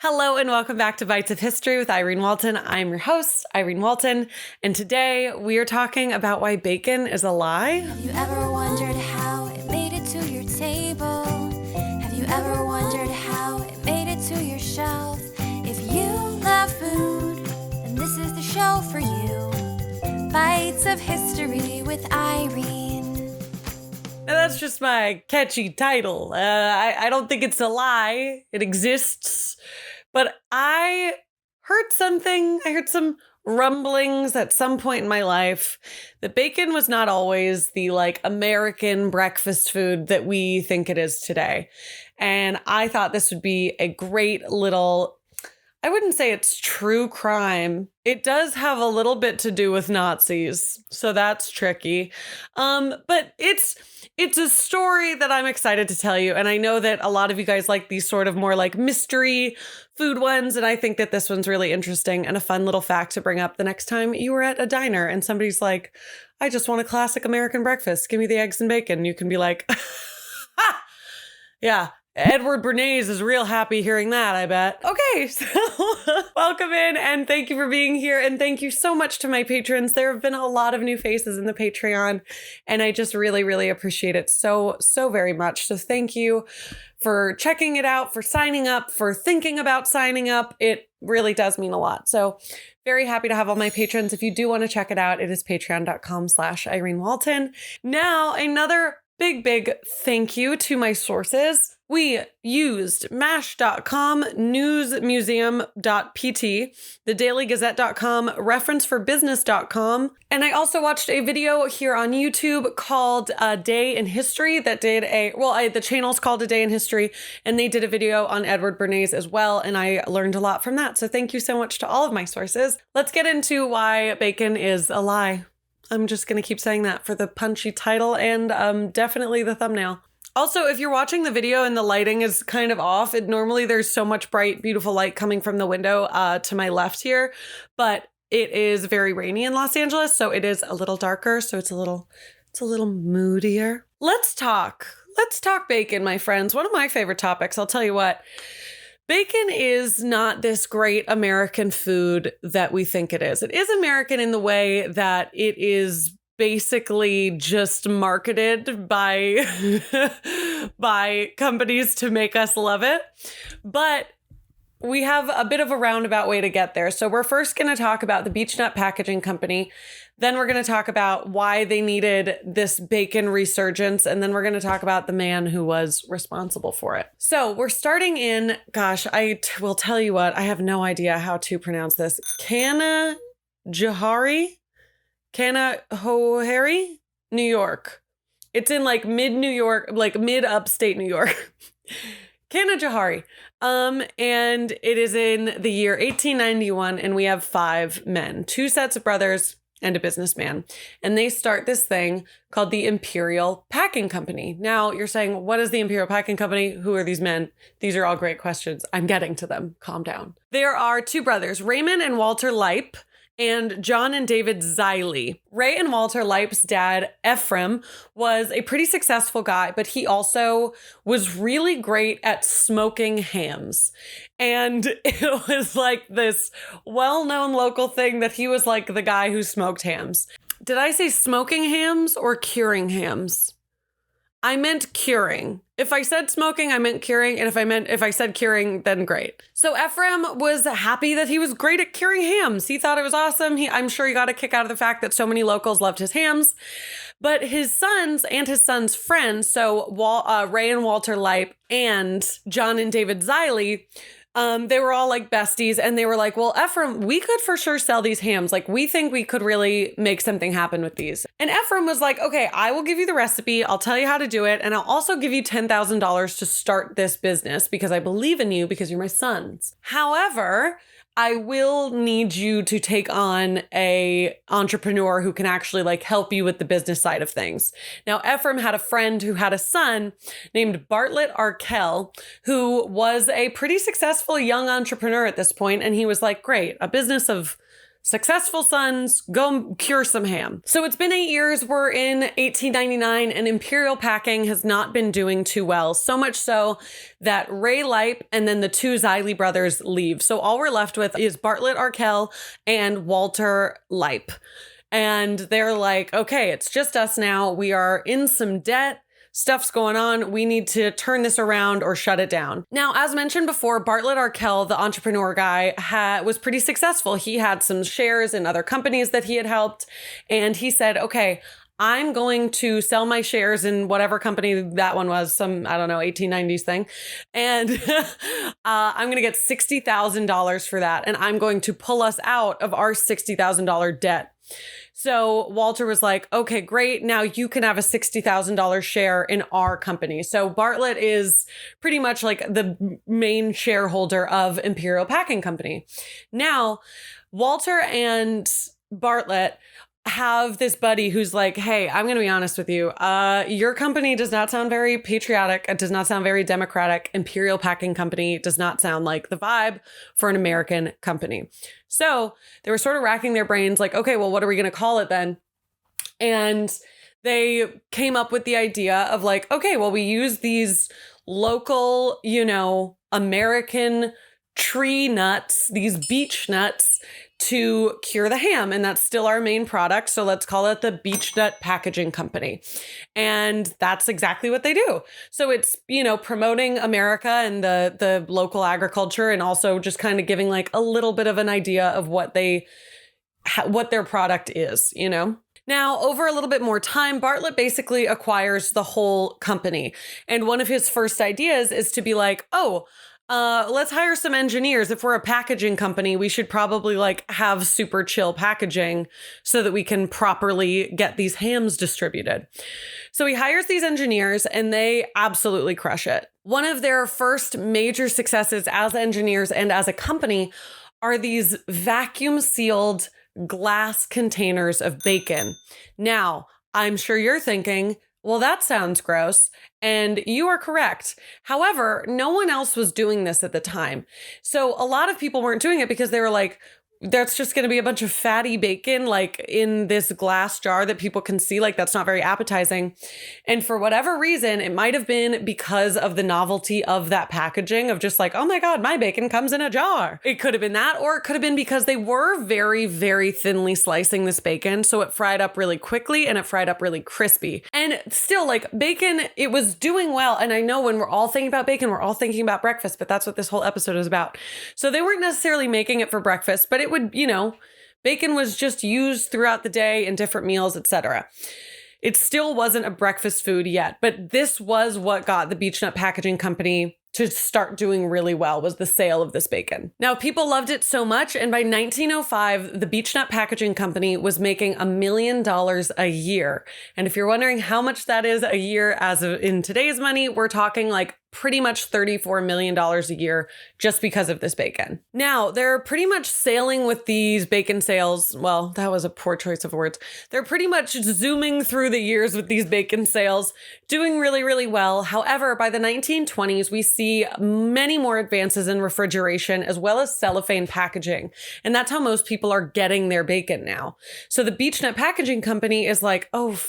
Hello and welcome back to Bites of History with Irene Walton. I'm your host, Irene Walton, and today we are talking about why bacon is a lie. Have you ever wondered how it made it to your table? Have you ever wondered how it made it to your shelf? If you love food, then this is the show for you. Bites of History with Irene. Now that's just my catchy title. I don't think it's a lie. It exists. But I heard something. I heard some rumblings at some point in my life that bacon was not always the American breakfast food that we think it is today. And I thought this would be a great little, I wouldn't say it's true crime. It does have a little bit to do with Nazis, so that's tricky. But it's a story that I'm excited to tell you. And I know that a lot of you guys like these sort of more mystery food ones. And I think that this one's really interesting and a fun little fact to bring up the next time you were at a diner and somebody's like, I just want a classic American breakfast. Give me the eggs and bacon. You can be like, ha! Yeah. Edward Bernays is real happy hearing that, I bet. Okay, so welcome in and thank you for being here. And thank you so much to my patrons. There have been a lot of new faces in the Patreon and I just really, really appreciate it so very much. So thank you for checking it out, for signing up, for thinking about signing up. It really does mean a lot. So very happy to have all my patrons. If you do want to check it out, it is patreon.com/Irene Walton. Now, another big thank you to my sources. We used MASH.com, newsmuseum.pt, thedailygazette.com, referenceforbusiness.com, and I also watched a video here on YouTube called A Day in History that did the channel's called A Day in History, and they did a video on Edward Bernays as well, and I learned a lot from that. So thank you so much to all of my sources. Let's get into why bacon is a lie. I'm just going to keep saying that for the punchy title and definitely the thumbnail. Also, if you're watching the video and the lighting is kind of off, normally there's so much bright, beautiful light coming from the window to my left here, but it is very rainy in Los Angeles, so it is a little darker, so it's a little moodier. Let's talk bacon, my friends. One of my favorite topics, I'll tell you what. Bacon is not this great American food that we think it is. It is American in the way that it is basically just marketed by companies to make us love it. But we have a bit of a roundabout way to get there. So we're first going to talk about the Beech Nut Packaging Company. Then we're going to talk about why they needed this bacon resurgence. And then we're going to talk about the man who was responsible for it. So we're starting in, I will tell you what, I have no idea how to pronounce this. Canajoharie, New York. It's in mid-New York, mid-upstate New York. Canajoharie. And it is in the year 1891, and we have 5 men, 2 sets of brothers and a businessman. And they start this thing called the Imperial Packing Company. Now, you're saying, what is the Imperial Packing Company? Who are these men? These are all great questions. I'm getting to them. Calm down. There are 2 brothers, Raymond and Walter Leip, and John and David Xiley. Ray and Walter Leip's dad, Ephraim, was a pretty successful guy, but he also was really great at smoking hams. And it was this well-known local thing that he was the guy who smoked hams. Did I say smoking hams or curing hams? I meant curing. If I said smoking, I meant curing. And if I said curing, then great. So Ephraim was happy that he was great at curing hams. He thought it was awesome. I'm sure he got a kick out of the fact that so many locals loved his hams. But his sons and his son's friends, so Ray and Walter Leip and John and David Xiley, they were all besties, and they were well, Ephraim, we could for sure sell these hams. We think we could really make something happen with these. And Ephraim was okay, I will give you the recipe. I'll tell you how to do it. And I'll also give you $10,000 to start this business because I believe in you because you're my sons. However, I will need you to take on a entrepreneur who can actually help you with the business side of things. Now, Ephraim had a friend who had a son named Bartlett Arkell, who was a pretty successful young entrepreneur at this point. And he was great, a business of successful sons, go cure some ham. So it's been 8 years. We're in 1899 and Imperial Packing has not been doing too well. So much so that Ray Leip and then the two Xiley brothers leave. So all we're left with is Bartlett Arkell and Walter Leip. And they're like, okay, it's just us now. We are in some debt. Stuff's going on. We need to turn this around or shut it down. Now, as mentioned before, Bartlett Arkell, the entrepreneur guy, was pretty successful. He had some shares in other companies that he had helped. And he said, okay, I'm going to sell my shares in whatever company that one was, some, I don't know, 1890s thing. And I'm going to get $60,000 for that. And I'm going to pull us out of our $60,000 debt. So Walter was like, okay, great. Now you can have a $60,000 share in our company. So Bartlett is pretty much like the main shareholder of Imperial Packing Company. Now, Walter and Bartlett have this buddy who's like, hey, I'm going to be honest with you. Your company does not sound very patriotic. It does not sound very democratic. Imperial Packing Company does not sound like the vibe for an American company. So they were sort of racking their brains like, okay, well, what are we going to call it then? And they came up with the idea of like, okay, well, we use these local, American tree nuts, these beech nuts, to cure the ham. And that's still our main product. So let's call it the Beech Nut Packaging Company. And that's exactly what they do. So it's, promoting America and the local agriculture and also just kind of giving like a little bit of an idea of what their product is, Now, over a little bit more time, Bartlett basically acquires the whole company. And one of his first ideas is to be like, let's hire some engineers. If we're a packaging company, we should probably have super chill packaging so that we can properly get these hams distributed. So he hires these engineers and they absolutely crush it. One of their first major successes as engineers and as a company are these vacuum sealed glass containers of bacon. Now, I'm sure you're thinking, well, that sounds gross. And you are correct. However, no one else was doing this at the time. So a lot of people weren't doing it because they were like, that's just going to be a bunch of fatty bacon in this glass jar that people can see. That's not very appetizing. And for whatever reason, it might have been because of the novelty of that packaging of just oh my God, my bacon comes in a jar. It could have been that, or it could have been because they were very, very thinly slicing this bacon. So it fried up really quickly and it fried up really crispy. And still bacon, it was doing well. And I know when we're all thinking about bacon, we're all thinking about breakfast, but that's what this whole episode is about. So they weren't necessarily making it for breakfast, but it would, bacon was just used throughout the day in different meals, etc. It still wasn't a breakfast food yet, but this was what got the Beech Nut Packaging Company to start doing really well, was the sale of this bacon. Now, people loved it so much, and by 1905, the Beech Nut Packaging Company was making $1 million a year. And if you're wondering how much that is a year in today's money, we're talking pretty much $34 million a year just because of this bacon. Now, they're pretty much sailing with these bacon sales. Well, that was a poor choice of words. They're pretty much zooming through the years with these bacon sales, doing really, really well. However, by the 1920s, we see many more advances in refrigeration as well as cellophane packaging. And that's how most people are getting their bacon now. So the Beech Nut Packaging Company is like, oh,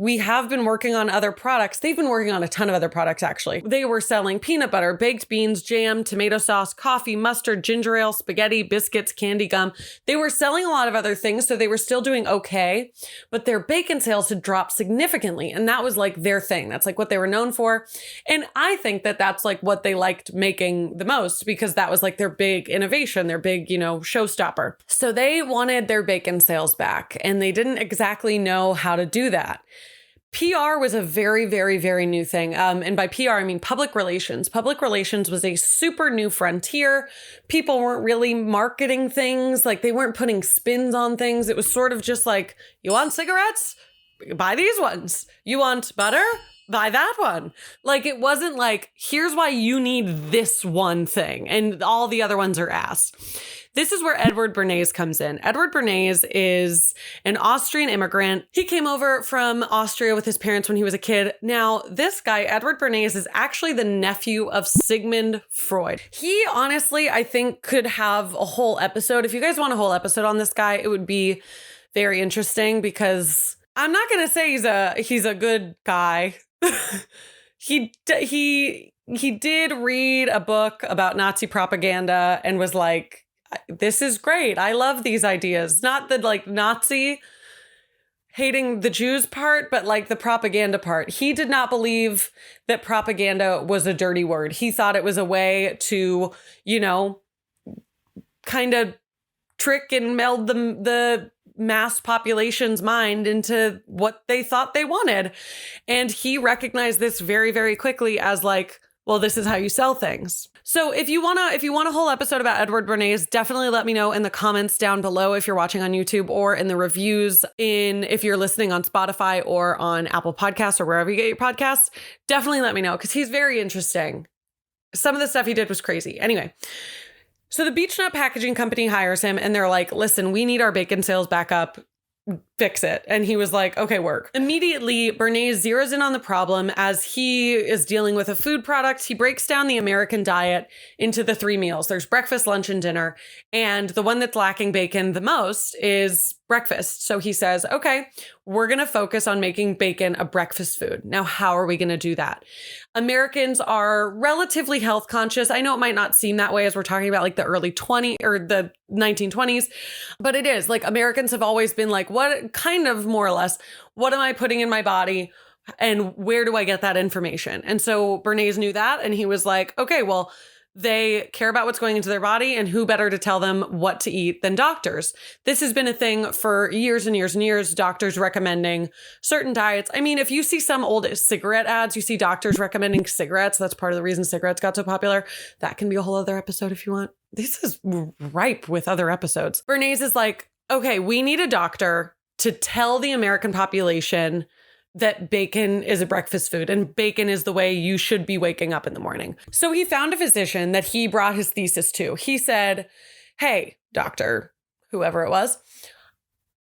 we have been working on other products. They've been working on a ton of other products, actually. They were selling peanut butter, baked beans, jam, tomato sauce, coffee, mustard, ginger ale, spaghetti, biscuits, candy gum. They were selling a lot of other things, so they were still doing okay, but their bacon sales had dropped significantly, and that was their thing. That's what they were known for. And I think that that's what they liked making the most, because that was their big innovation, their big, showstopper. So they wanted their bacon sales back, and they didn't exactly know how to do that. PR was a very, very, very new thing. And by PR, I mean public relations. Public relations was a super new frontier. People weren't really marketing things. They weren't putting spins on things. It was sort of just you want cigarettes? Buy these ones. You want butter? buy that one. Like, it wasn't like, here's why you need this one thing and all the other ones are ass. This is where Edward Bernays comes in. Edward Bernays is an Austrian immigrant. He came over from Austria with his parents when he was a kid. Now, this guy, Edward Bernays, is actually the nephew of Sigmund Freud. He honestly, I think, could have a whole episode. If you guys want a whole episode on this guy, it would be very interesting because I'm not going to say he's a good guy. He did read a book about Nazi propaganda and was like, this is great. I love these ideas. Not the like Nazi hating the Jews part, but like the propaganda part. He did not believe that propaganda was a dirty word. He thought it was a way to, you know, kind of trick and meld the mass population's mind into what they thought they wanted. And he recognized this very, very quickly as like, well, this is how you sell things. So if you want a whole episode about Edward Bernays, definitely let me know in the comments down below if you're watching on YouTube, or in the reviews if you're listening on Spotify or on Apple Podcasts or wherever you get your podcasts. Definitely let me know because he's very interesting. Some of the stuff he did was crazy. Anyway, so the beech nut packaging company hires him and they're like, listen, we need our bacon sales back up. Fix it. And he was like, okay, work. Immediately, Bernays zeroes in on the problem as he is dealing with a food product. He breaks down the American diet into the 3 meals. There's breakfast, lunch, and dinner. And the one that's lacking bacon the most is breakfast. So he says, okay, we're going to focus on making bacon a breakfast food. Now, how are we going to do that? Americans are relatively health conscious. I know it might not seem that way as we're talking about like the early 20s or the 1920s, but it is like Americans have always been like, what kind of more or less, what am I putting in my body? And where do I get that information? And so Bernays knew that. And he was like, okay, well, they care about what's going into their body, and who better to tell them what to eat than doctors? This has been a thing for years and years and years, doctors recommending certain diets. I mean, if you see some old cigarette ads, you see doctors recommending cigarettes. That's part of the reason cigarettes got so popular. That can be a whole other episode if you want. This is ripe with other episodes. Bernays is like, okay, we need a doctor to tell the American population that bacon is a breakfast food and bacon is the way you should be waking up in the morning. So he found a physician that he brought his thesis to. He said, hey, doctor, whoever it was,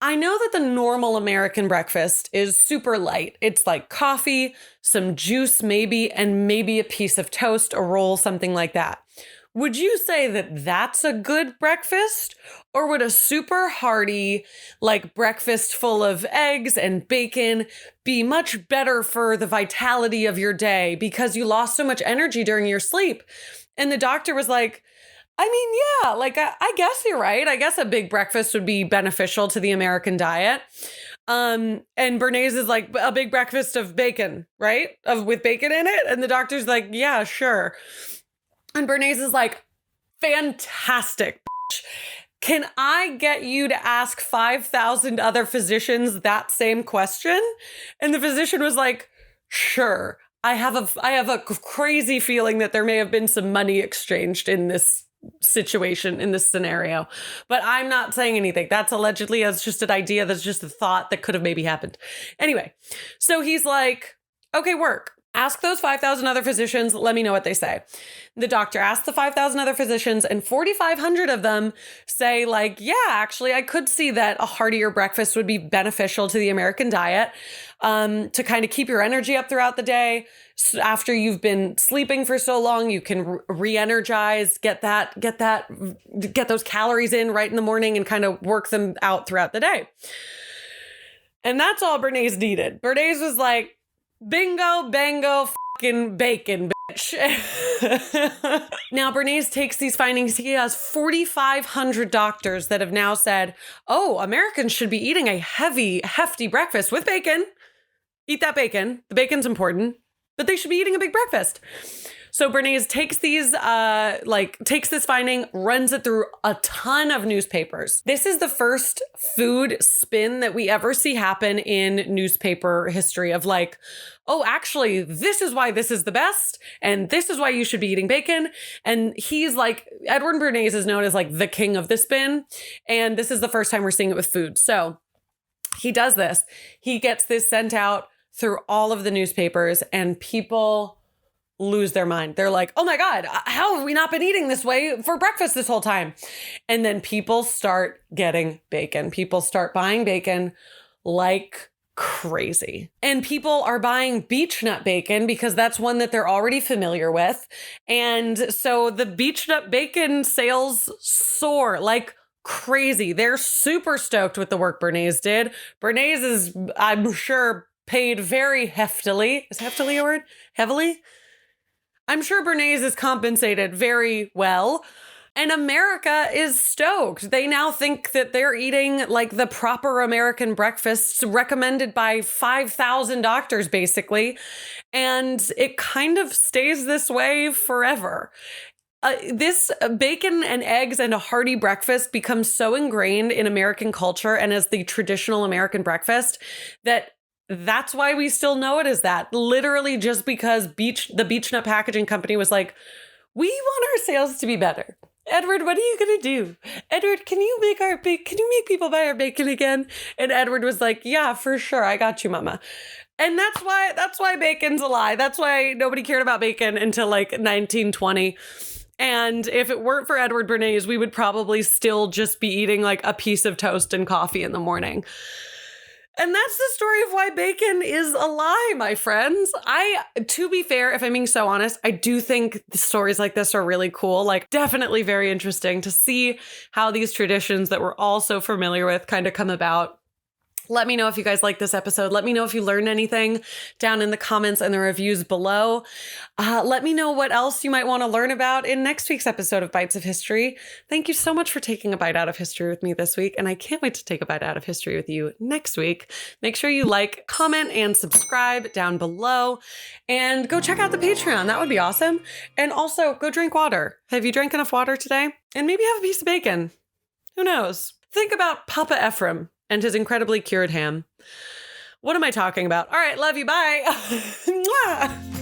I know that the normal American breakfast is super light. It's like coffee, some juice maybe, and maybe a piece of toast, a roll, something like that. Would you say that that's a good breakfast? Or would a super hearty, like breakfast full of eggs and bacon be much better for the vitality of your day because you lost so much energy during your sleep? And the doctor was like, I mean, yeah, like I guess you're right. I guess a big breakfast would be beneficial to the American diet. And Bernays is like, a big breakfast of bacon, right? With bacon in it. And the doctor's like, yeah, sure. And Bernays is like, fantastic. Can I get you to ask 5,000 other physicians that same question? And the physician was like, sure. I have a crazy feeling that there may have been some money exchanged in this situation, in this scenario, but I'm not saying anything. That's allegedly as just an idea. That's just a thought that could have maybe happened. Anyway, so he's like, okay, work. Ask those 5,000 other physicians. Let me know what they say. The doctor asked the 5,000 other physicians, and 4,500 of them say like, yeah, actually, I could see that a heartier breakfast would be beneficial to the American diet to kind of keep your energy up throughout the day. So after you've been sleeping for so long, you can re-energize, get those calories in right in the morning and kind of work them out throughout the day. And that's all Bernays needed. Bernays was like, bingo, bango, fucking bacon, bitch. Now, Bernays takes these findings. He has 4,500 doctors that have now said, oh, Americans should be eating a hefty breakfast with bacon. Eat that bacon. The bacon's important, but they should be eating a big breakfast. So Bernays takes takes this finding, runs it through a ton of newspapers. This is the first food spin that we ever see happen in newspaper history of like, oh, actually, this is why this is the best. And this is why you should be eating bacon. And he's like, Edward Bernays is known as like the king of the spin. And this is the first time we're seeing it with food. So he does this. He gets this sent out through all of the newspapers, and people lose their mind. They're like, oh my God, how have we not been eating this way for breakfast this whole time? And then people start getting bacon. People start buying bacon like crazy. And people are buying beech nut bacon because that's one that they're already familiar with. And so the beech nut bacon sales soar like crazy. They're super stoked with the work Bernays did. Bernays is, I'm sure, paid very heftily. Is heftily a word? Heavily? I'm sure Bernays is compensated very well. And America is stoked. They now think that they're eating like the proper American breakfasts recommended by 5,000 doctors, basically. And it kind of stays this way forever. This bacon and eggs and a hearty breakfast becomes so ingrained in American culture and as the traditional American breakfast that that's why we still know it as that. Literally just because the Beech Nut Packaging Company was like, we want our sales to be better. Edward, what are you going to do? Edward, can you make people buy our bacon again? And Edward was like, yeah, for sure. I got you, mama. And that's why bacon's a lie. That's why nobody cared about bacon until like 1920. And if it weren't for Edward Bernays, we would probably still just be eating like a piece of toast and coffee in the morning. And that's the story of why bacon is a lie, my friends. To be fair, if I'm being so honest, I do think the stories like this are really cool. Like, definitely very interesting to see how these traditions that we're all so familiar with kind of come about. Let me know if you guys like this episode. Let me know if you learned anything down in the comments and the reviews below. Let me know what else you might want to learn about in next week's episode of Bites of History. Thank you so much for taking a bite out of history with me this week, and I can't wait to take a bite out of history with you next week. Make sure you like, comment, and subscribe down below, and go check out the Patreon. That would be awesome. And also, go drink water. Have you drank enough water today? And maybe have a piece of bacon. Who knows? Think about Papa Ephraim and his incredibly cured ham. What am I talking about? All right, love you. Bye. Mwah.